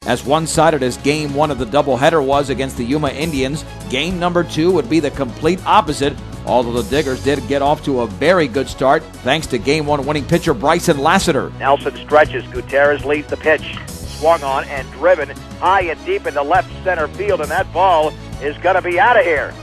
As one-sided as Game 1 of the doubleheader was against the Yuma Indians, Game number 2 would be the complete opposite, although the Diggers did get off to a very good start thanks to Game 1 winning pitcher Bryson Lassiter. Nelson stretches. Gutierrez leads the pitch. Swung on and driven high and deep into left center field, and that ball is going to be out of here.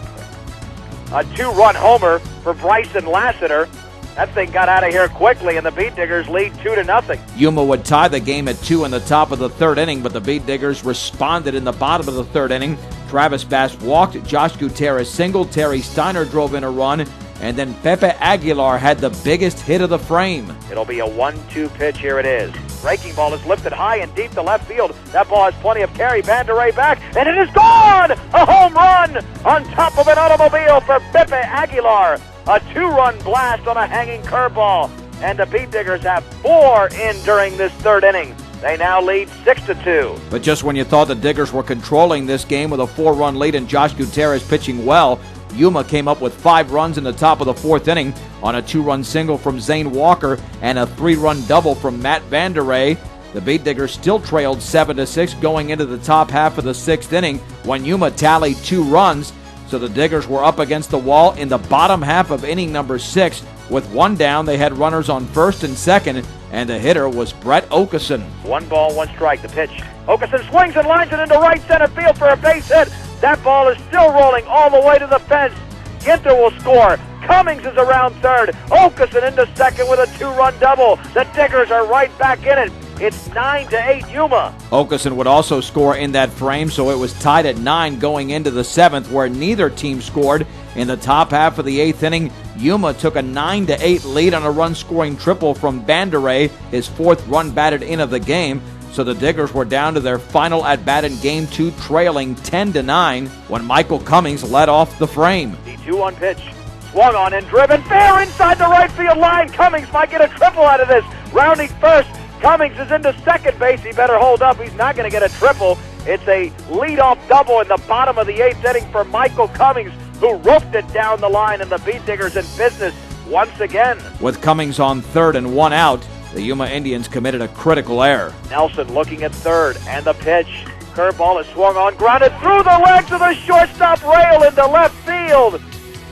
A 2-run homer for Bryson Lassiter. That thing got out of here quickly, and the Beetdiggers lead 2-0. Yuma would tie the game at 2 in the top of the third inning, but the Beetdiggers responded in the bottom of the third inning. Travis Bass walked, Josh Gutierrez singled, Terry Steiner drove in a run, and then Pepe Aguilar had the biggest hit of the frame. It'll be a 1-2 pitch. Here it is. Breaking ball is lifted high and deep to left field. That ball has plenty of carry. Banderay back, and it is gone! A home run on top of an automobile for Pepe Aguilar. A 2-run blast on a hanging curveball, and the Beetdiggers have 4 in during this third inning. They now lead 6-2. But just when you thought the Diggers were controlling this game with a 4-run lead and Josh Gutierrez pitching well, Yuma came up with 5 runs in the top of the fourth inning on a 2-run single from Zane Walker and a 3-run double from Matt Banderay. The Beetdiggers still trailed 7-6 going into the top half of the sixth inning when Yuma tallied 2 runs. So the Diggers were up against the wall in the bottom half of inning number 6. With 1 down, they had runners on first and second, and the hitter was Brett Okeson. 1 ball, 1 strike, the pitch. Okeson swings and lines it into right center field for a base hit. That ball is still rolling all the way to the fence. Ginther will score. Cummings is around third. Okeson into second with a 2-run double. The Diggers are right back in it. It's 9-8 Yuma. Okeson would also score in that frame, so it was tied at 9 going into the 7th, where neither team scored. In the top half of the 8th inning, Yuma took a 9-8 lead on a run-scoring triple from Banderay, his 4th run batted in of the game. So the Diggers were down to their final at-bat in Game 2, trailing 10-9 when Michael Cummings led off the frame. The 2-1 pitch. Swung on and driven fair inside the right field line. Cummings might get a triple out of this. Rounding first. Cummings is into second base. He better hold up. He's not going to get a triple. It's a leadoff double in the bottom of the 8th inning for Michael Cummings, who roofed it down the line, and the Beetdiggers in business once again. With Cummings on third and 1 out, the Yuma Indians committed a critical error. Nelson looking at third, and the pitch. Curveball is swung on, grounded through the legs of the shortstop rail into left field.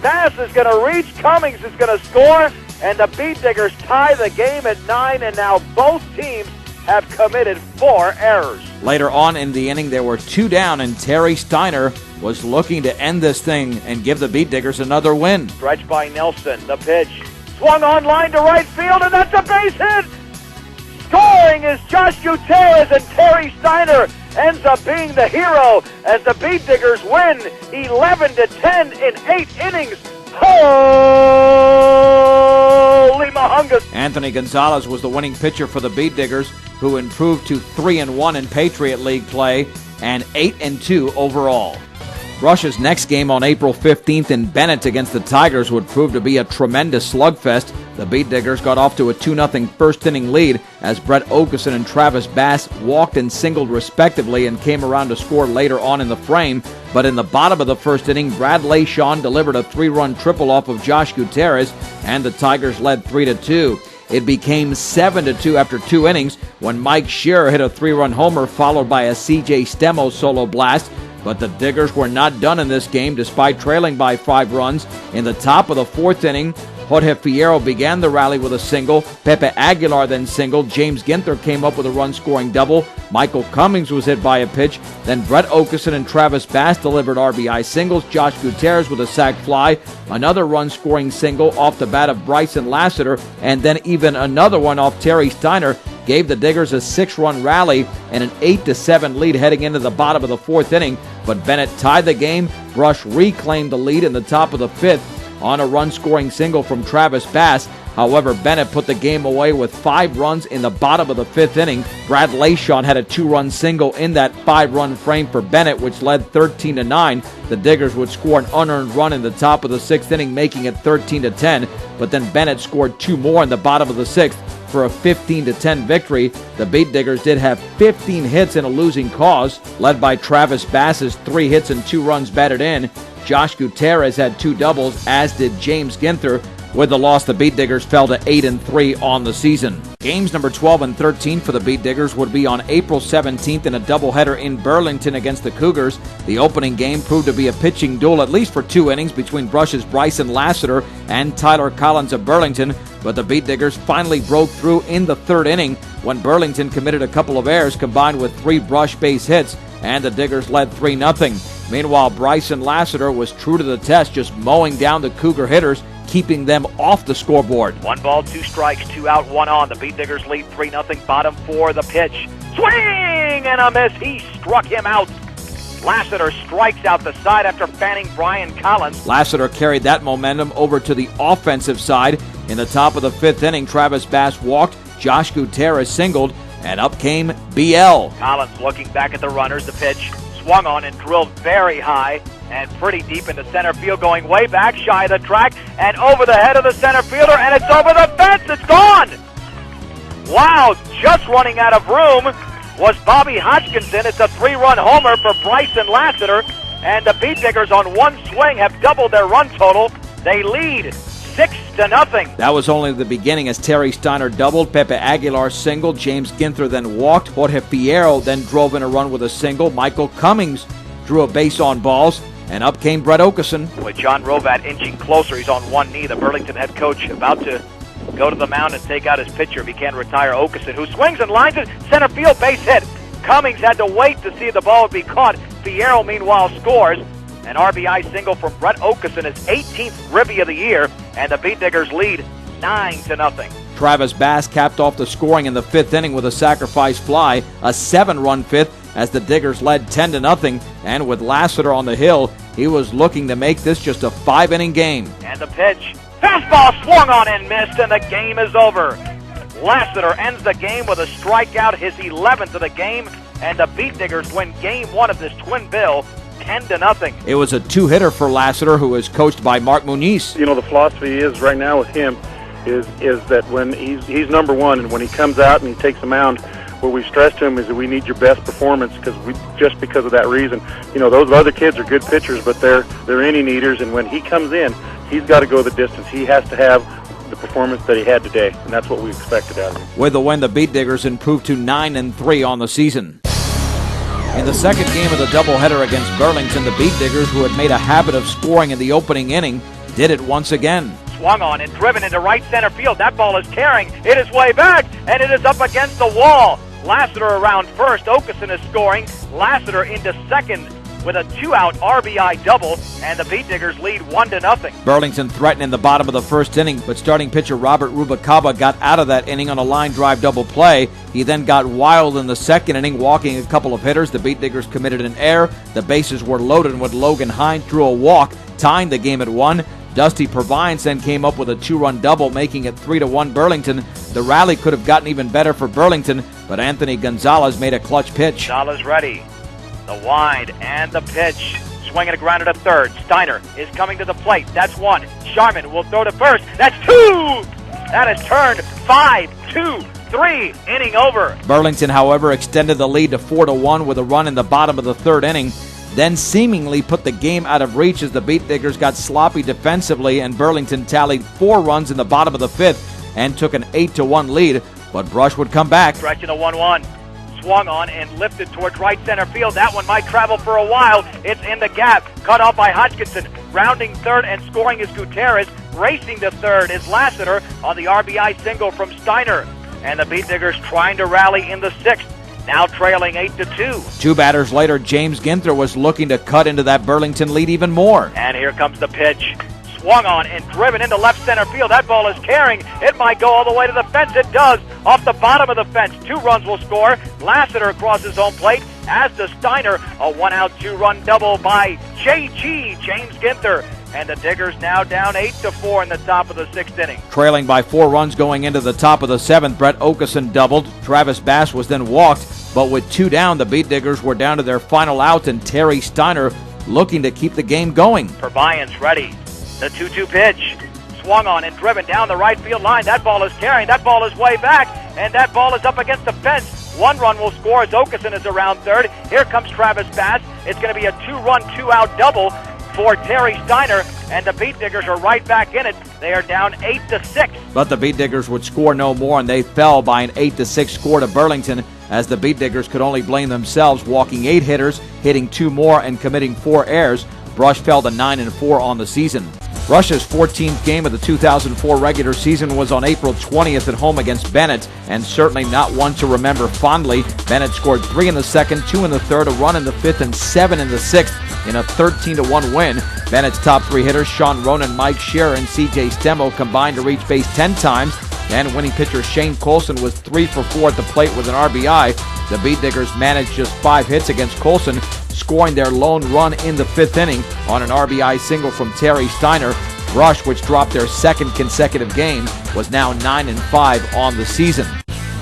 Bass is going to reach. Cummings is going to score. And the Beetdiggers tie the game at 9, and now both teams have committed 4 errors. Later on in the inning, there were 2 down, and Terry Steiner was looking to end this thing and give the Beetdiggers another win. Stretched by Nelson, the pitch. Swung on line to right field, and that's a base hit! Scoring is Josh Gutierrez, and Terry Steiner ends up being the hero as the Beetdiggers win 11-10 in 8 innings. Holy mahungus! Anthony Gonzalez was the winning pitcher for the Beetdiggers, who improved to 3-1 in Patriot League play and 8-2 overall. Brush's next game on April 15th in Bennett against the Tigers would prove to be a tremendous slugfest. The Beetdiggers got off to a 2-0 first-inning lead as Brett Okeson and Travis Bass walked and singled respectively and came around to score later on in the frame. But in the bottom of the first inning, Brad Leishon delivered a 3-run triple off of Josh Gutierrez, and the Tigers led 3-2. It became 7-2 after 2 innings when Mike Shearer hit a 3-run homer followed by a C.J. Stemo solo blast. But the Diggers were not done in this game despite trailing by 5 runs. In the top of the 4th inning, Jorge Fierro began the rally with a single. Pepe Aguilar then singled. James Ginther came up with a run-scoring double. Michael Cummings was hit by a pitch. Then Brett Okeson and Travis Bass delivered RBI singles. Josh Gutierrez with a sac fly. Another run-scoring single off the bat of Bryson Lassiter. And then even another one off Terry Steiner gave the Diggers a 6-run rally and an 8-7 lead heading into the bottom of the 4th inning. But Bennett tied the game. Brush reclaimed the lead in the top of the 5th on a run-scoring single from Travis Bass. However, Bennett put the game away with 5 runs in the bottom of the 5th inning. Brad Leishon had a 2-run single in that 5-run frame for Bennett, which led 13-9. The Diggers would score an unearned run in the top of the 6th inning, making it 13-10. But then Bennett scored 2 more in the bottom of the 6th for a 15-10 victory. The Beetdiggers did have 15 hits in a losing cause, led by Travis Bass's 3 hits and 2 runs batted in. Josh Gutierrez had 2 doubles, as did James Ginther. With the loss, the Beetdiggers fell to 8-3 on the season. Games number 12 and 13 for the Beetdiggers would be on April 17th in a doubleheader in Burlington against the Cougars. The opening game proved to be a pitching duel, at least for 2 innings, between Brush's Bryson Lassiter and Tyler Collins of Burlington, but the Beetdiggers finally broke through in the 3rd inning when Burlington committed a couple of errors combined with 3 Brush base hits, and the Diggers led 3-0. Meanwhile, Bryson Lassiter was true to the test, just mowing down the Cougar hitters, keeping them off the scoreboard. 1 ball, 2 strikes, 2 out, 1 on. The Beetdiggers lead 3-0. Bottom 4, the pitch. Swing and a miss. He struck him out. Lassiter strikes out the side after fanning Brian Collins. Lassiter carried that momentum over to the offensive side. In the top of the 5th inning, Travis Bass walked, Josh Gutierrez singled, and up came BL. Collins looking back at the runners. The pitch swung on and drilled very high and pretty deep into center field, going way back, shy of the track, and over the head of the center fielder, and it's over the fence. It's gone! Wow, just running out of room was Bobby Hodgkinson. It's a 3-run homer for Bryson Lassiter, and the Beetdiggers on 1 swing have doubled their run total. They lead 6-0. That was only the beginning as Terry Steiner doubled, Pepe Aguilar singled, James Ginther then walked, Jorge Fierro then drove in a run with a single, Michael Cummings drew a base on balls, and up came Brett Okeson. With John Rovat inching closer, he's on one knee. The Burlington head coach about to go to the mound and take out his pitcher if he can't retire Okeson, who swings and lines it, center field, base hit. Cummings had to wait to see if the ball would be caught. Fierro, meanwhile, scores. An RBI single from Brett Okeson, his 18th ribby of the year, and the Beetdiggers lead 9-0. Travis Bass capped off the scoring in the 5th inning with a sacrifice fly, a 7-run 5th, as the Diggers led 10-0, and with Lassiter on the hill, he was looking to make this just a 5-inning game. And the pitch, fastball swung on and missed, and the game is over. Lassiter ends the game with a strikeout, his 11th of the game, and the Beetdiggers win Game 1 of this twin bill, 10-0. It was a 2-hitter for Lassiter, who is coached by Mark Muniz. You know, the philosophy is right now with him is that when he's number one, and when he comes out and he takes the mound, what we stress to him is that we need your best performance, because of that reason. You know, those other kids are good pitchers, but they're inning eaters, and when he comes in, he's got to go the distance. He has to have the performance that he had today, and that's what we expected out of him. With the win, the Beetdiggers improved to 9-3 on the season. In the second game of the doubleheader against Burlington, the Beetdiggers, who had made a habit of scoring in the opening inning, did it once again. Swung on and driven into right center field. That ball is carrying. It is way back, and it is up against the wall. Lassiter around first. Okeson is scoring. Lassiter into second with a 2-out RBI double, and the Beetdiggers lead 1-0. Burlington threatened in the bottom of the 1st inning, but starting pitcher Robert Rubalcaba got out of that inning on a line drive double play. He then got wild in the 2nd inning, walking a couple of hitters. The Beetdiggers committed an error. The bases were loaded when Logan Hines drew a walk, tying the game at 1. Dusty Provines then came up with a 2-run double, making it 3-1 Burlington. The rally could have gotten even better for Burlington, but Anthony Gonzalez made a clutch pitch. Gonzalez ready. The wide and the pitch. Swinging a grounder to third. Steiner is coming to the plate. That's 1. Sharman will throw to first. That's 2! That has turned 5-2-3. Inning over. Burlington, however, extended the lead to 4-1 with a run in the bottom of the 3rd inning, then seemingly put the game out of reach as the Beetdiggers got sloppy defensively, and Burlington tallied 4 runs in the bottom of the 5th and took an 8-1 lead, but Brush would come back. Stretching the 1-1. Swung on and lifted towards right center field. That one might travel for a while. It's in the gap. Cut off by Hodgkinson. Rounding third and scoring is Gutierrez. Racing to third is Lassiter on the RBI single from Steiner. And the Beetdiggers trying to rally in the 6th. Now trailing 8-2. 2 batters later, James Ginther was looking to cut into that Burlington lead even more. And here comes the pitch. Swung on and driven into left center field. That ball is carrying. It might go all the way to the fence. It does. Off the bottom of the fence. 2 runs will score. Lassiter crosses home plate, as does Steiner. A 1-out 2-run double by JG, James Ginther. And the Diggers now down 8-4 in the top of the 6th inning. Trailing by 4 runs going into the top of the 7th, Brett Okeson doubled. Travis Bass was then walked, but with 2 down, the Beetdiggers were down to their final out, and Terry Steiner looking to keep the game going. Purviance ready. The 2-2 pitch. Swung on and driven down the right field line. That ball is carrying. That ball is way back, and that ball is up against the fence. 1 run will score as Okeson is around third. Here comes Travis Bass. It's going to be a 2-run, 2-out double. for Terry Steiner, and the Beetdiggers are right back in it. They are down 8-6. But the Beetdiggers would score no more, and they fell by an 8-6 score to Burlington, as the Beetdiggers could only blame themselves, walking 8 hitters, hitting 2 more, and committing 4 errors. Brush fell to 9-4 on the season. Brush's 14th game of the 2004 regular season was on April 20th at home against Bennett, and certainly not one to remember fondly. Bennett scored 3 in the second, 2 in the third, a run in the fifth, and 7 in the sixth in a 13-1 win. Bennett's top 3 hitters, Sean Ronan, Mike Scherer, and C.J. Stemmel, combined to reach base 10 times, and winning pitcher Shane Colson was 3 for 4 at the plate with an RBI. The Beetdiggers managed just 5 hits against Colson, scoring their lone run in the 5th inning on an RBI single from Terry Steiner. Brush, which dropped their 2nd consecutive game, was now 9-5 on the season.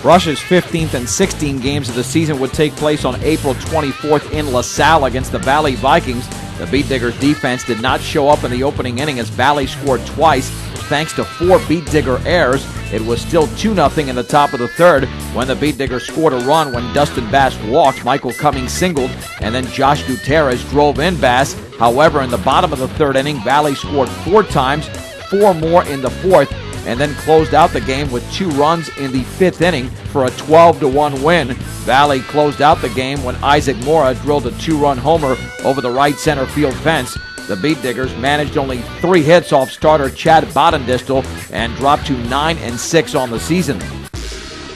Brush's 15th and 16th games of the season would take place on April 24th in LaSalle against the Valley Vikings. The Beetdiggers defense did not show up in the opening inning as Valley scored twice. Thanks to 4 Beetdigger errors, it was still 2-0 in the top of the 3rd when the Beetdiggers scored a run when Dustin Bass walked, Michael Cummings singled, and then Josh Gutierrez drove in Bass. However, in the bottom of the 3rd inning, Valley scored 4 times, 4 more in the 4th, and then closed out the game with 2 runs in the 5th inning for a 12-1 win. Valley closed out the game when Isaac Mora drilled a 2-run homer over the right center field fence. The Beetdiggers managed only 3 hits off starter Chad Bodendistel and dropped to 9-6 on the season.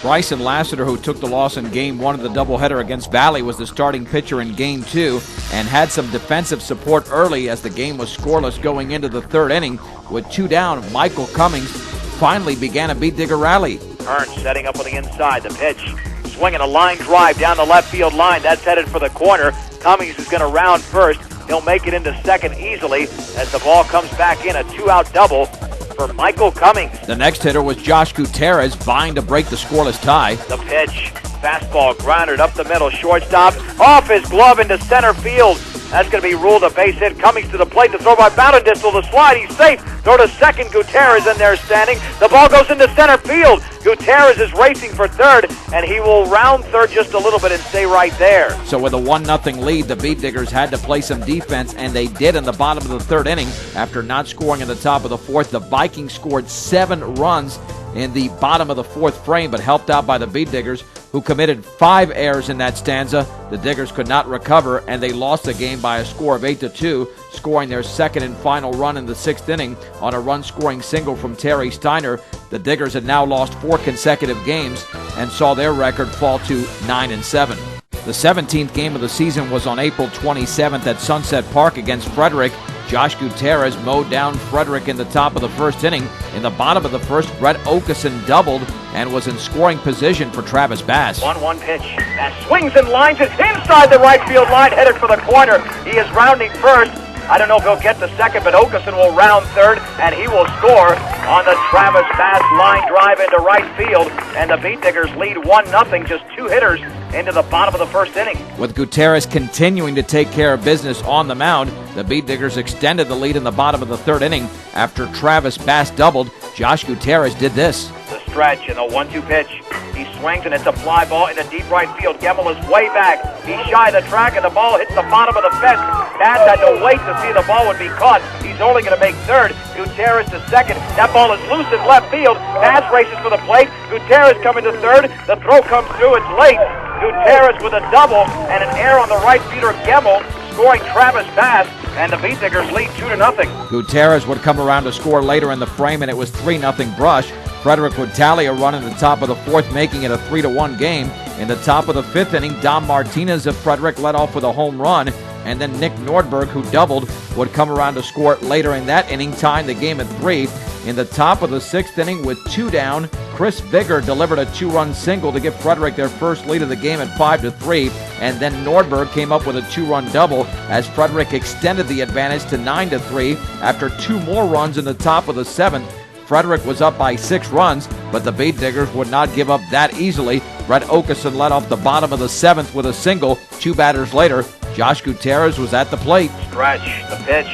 Bryson Lassiter, who took the loss in Game 1 of the doubleheader against Valley, was the starting pitcher in Game 2 and had some defensive support early as the game was scoreless going into the 3rd inning. With 2 down, Michael Cummings finally began a Beetdigger rally. Hearns setting up on the inside. The pitch, swinging a line drive down the left field line. That's headed for the corner. Cummings is going to round first. He'll make it into second easily as the ball comes back in, a 2-out double for Michael Cummings. The next hitter was Josh Gutierrez, vying to break the scoreless tie. The pitch, fastball grounded up the middle, shortstop, off his glove into center field. That's going to be ruled a base hit. Cummings to the plate, the throw by Bodendistel, the slide, he's safe. Throw to second, Gutierrez in there standing. The ball goes into center field. Gutierrez is racing for third, and he will round third just a little bit and stay right there. So with a 1-0 lead, the Beetdiggers had to play some defense, and they did in the bottom of the 3rd inning. After not scoring in the top of the 4th, the Vikings scored 7 runs in the bottom of the 4th frame, but helped out by the Beetdiggers, who committed 5 errors in that stanza. The Diggers could not recover, and they lost the game by a score of 8-2, scoring their 2nd and final run in the 6th inning on a run-scoring single from Terry Steiner. The Diggers had now lost 4 consecutive games and saw their record fall to 9-7. The 17th game of the season was on April 27th at Sunset Park against Frederick. Josh Gutierrez mowed down Frederick in the top of the 1st inning. In the bottom of the 1st, Brett Okeson doubled and was in scoring position for Travis Bass. 1-1 pitch. Bass swings and lines it inside the right field line, headed for the corner. He is rounding first. I don't know if he'll get the second, but Okeson will round third, and he will score on the Travis Bass line drive into right field. And the Beetdiggers lead 1-0, just 2 hitters into the bottom of the 1st inning. With Gutierrez continuing to take care of business on the mound, the Beetdiggers extended the lead in the bottom of the 3rd inning. After Travis Bass doubled, Josh Gutierrez did this. The stretch and a 1-2 pitch. He swings, and it's a fly ball into deep right field. Gemmel is way back. He's shy of the track, and the ball hits the bottom of the fence. Bass had to wait to see the ball would be caught. He's only going to make third. Gutierrez to second. That ball is loose in left field. Bass races for the plate. Gutierrez coming to third. The throw comes through. It's late. Gutierrez with a double and an error on the right fielder, Gemmel, scoring Travis Bass, and the Beetdiggers lead 2-0. Gutierrez would come around to score later in the frame, and it was 3-0 Brush. Frederick would tally a run in the top of the 4th, making it a 3-1 game. In the top of the 5th inning, Dom Martinez of Frederick led off with a home run, and then Nick Nordberg, who doubled, would come around to score later in that inning, tying the game at 3. In the top of the 6th inning, with 2 down, Chris Vigor delivered a 2-run single to give Frederick their first lead of the game at 5-3, and then Nordberg came up with a 2-run double as Frederick extended the advantage to 9-3 after 2 more runs in the top of the 7th. Frederick was up by 6 runs, but the Beetdiggers would not give up that easily. Brett Okeson led off the bottom of the 7th with a single. 2 batters later, Josh Gutierrez was at the plate. Stretch, the pitch,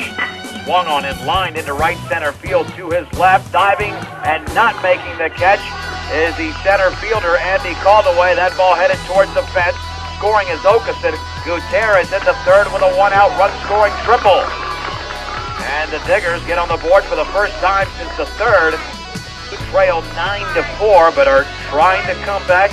swung on in line into right center field to his left, diving and not making the catch is the center fielder, Andy Caldaway. That ball headed towards the fence. Scoring is Okeson. Gutierrez in the 3rd with a 1-out run-scoring triple. And the Diggers get on the board for the first time since the third. Who trailed 9-4, but are trying to come back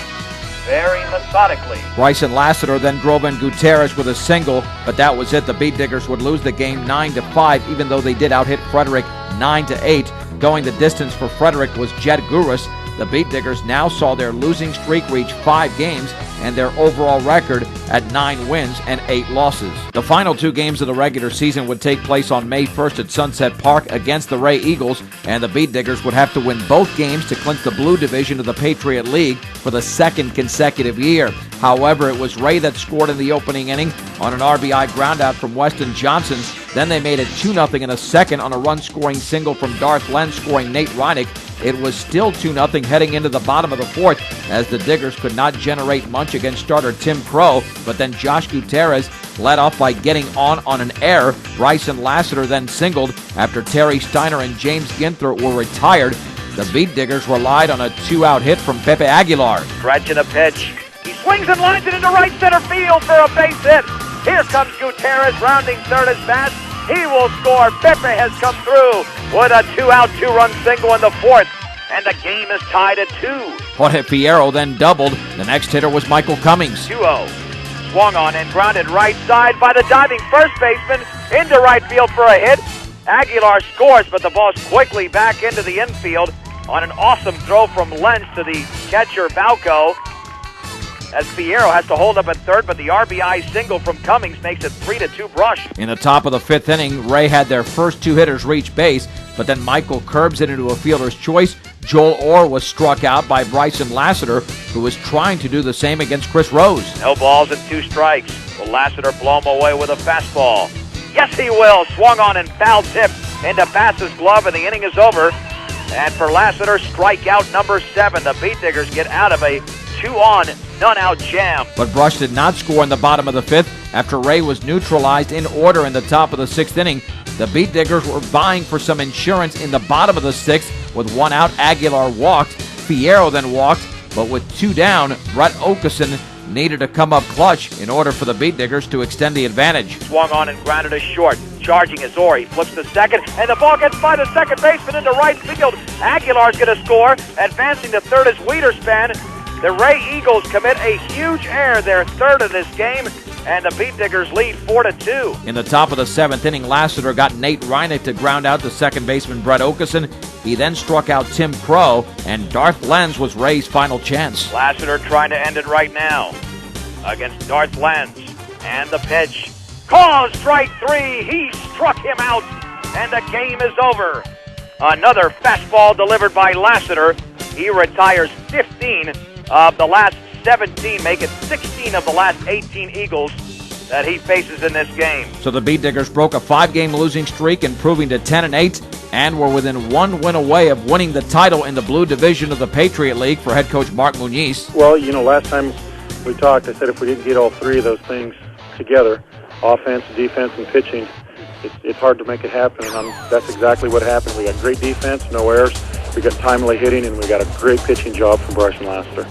very methodically. Bryson Lassiter then drove in Gutierrez with a single, but that was it. The Beetdiggers would lose the game 9-5, even though they did out-hit Frederick 9-8. Going the distance for Frederick was Jed Gurus. The Beetdiggers now saw their losing streak reach 5 games and their overall record at 9 wins and 8 losses. The final 2 games of the regular season would take place on May 1st at Sunset Park against the Ray Eagles, and the Beetdiggers would have to win both games to clinch the Blue Division of the Patriot League for the second consecutive year. However, it was Ray that scored in the opening inning on an RBI groundout from Weston Johnson. Then they made it 2-0 in a second on a run-scoring single from Darth Lenz, scoring Nate Reinick. It was still 2-0 heading into the bottom of the fourth, as the Diggers could not generate much against starter Tim Crow, but then Josh Gutierrez led off by getting on an error. Bryson Lassiter then singled after Terry Steiner and James Ginther were retired. The Beetdiggers relied on a 2-out hit from Pepe Aguilar. Stretching a pitch. He swings and lines it into right center field for a base hit. Here comes Gutierrez rounding third as fast. He will score. Pepe has come through with a 2-out, 2-run single in the fourth, and the game is tied at 2. Jorge Fierro then doubled. The next hitter was Michael Cummings. 2-0. Swung on and grounded right side by the diving first baseman into right field for a hit. Aguilar scores, but the ball's quickly back into the infield on an awesome throw from Lenz to the catcher Balco, as Fierro has to hold up at third, but the RBI single from Cummings makes it 3-2 Brush. In the top of the 5th inning, Ray had their first 2 hitters reach base, but then Michael curbs it into a fielder's choice. Joel Orr was struck out by Bryson Lassiter, who was trying to do the same against Chris Rose. No balls and 2 strikes. Will Lassiter blow him away with a fastball? Yes, he will. Swung on and foul tipped into Bass's glove, and the inning is over. And for Lassiter, strikeout number 7. The Beetdiggers get out of a 2-on, none-out jam. But Brush did not score in the bottom of the 5th after Ray was neutralized in order in the top of the 6th inning. The Beetdiggers were vying for some insurance in the bottom of the 6th. With 1 out, Aguilar walked. Fierro then walked, but with 2 down, Brett Okeson needed to come up clutch in order for the Beetdiggers to extend the advantage. Swung on and grounded a short. Charging is Orr. He flips to second, and the ball gets by the second baseman into right field. Aguilar's going to score. Advancing to third is Wiederspan. The Ray Eagles commit a huge error, their third of this game, and the Beetdiggers lead 4-2. In the top of the 7th inning, Lassiter got Nate Reinick to ground out the second baseman Brett Okeson. He then struck out Tim Crow, and Darth Lenz was Ray's final chance. Lassiter trying to end it right now against Darth Lenz. And the pitch. Call strike 3. He struck him out, and the game is over. Another fastball delivered by Lassiter. He retires 15 of the last 17, make it 16 of the last 18 Eagles that he faces in this game. So the Beetdiggers broke a 5-game losing streak, improving to 10-8, and were within 1 win away of winning the title in the Blue Division of the Patriot League for head coach Mark Muniz. Well, last time we talked, I said if we didn't get all 3 of those things together, offense, defense, and pitching, it's hard to make it happen, and that's exactly what happened. We got great defense, no errors, we got timely hitting, and we got a great pitching job from Brush and Lassiter.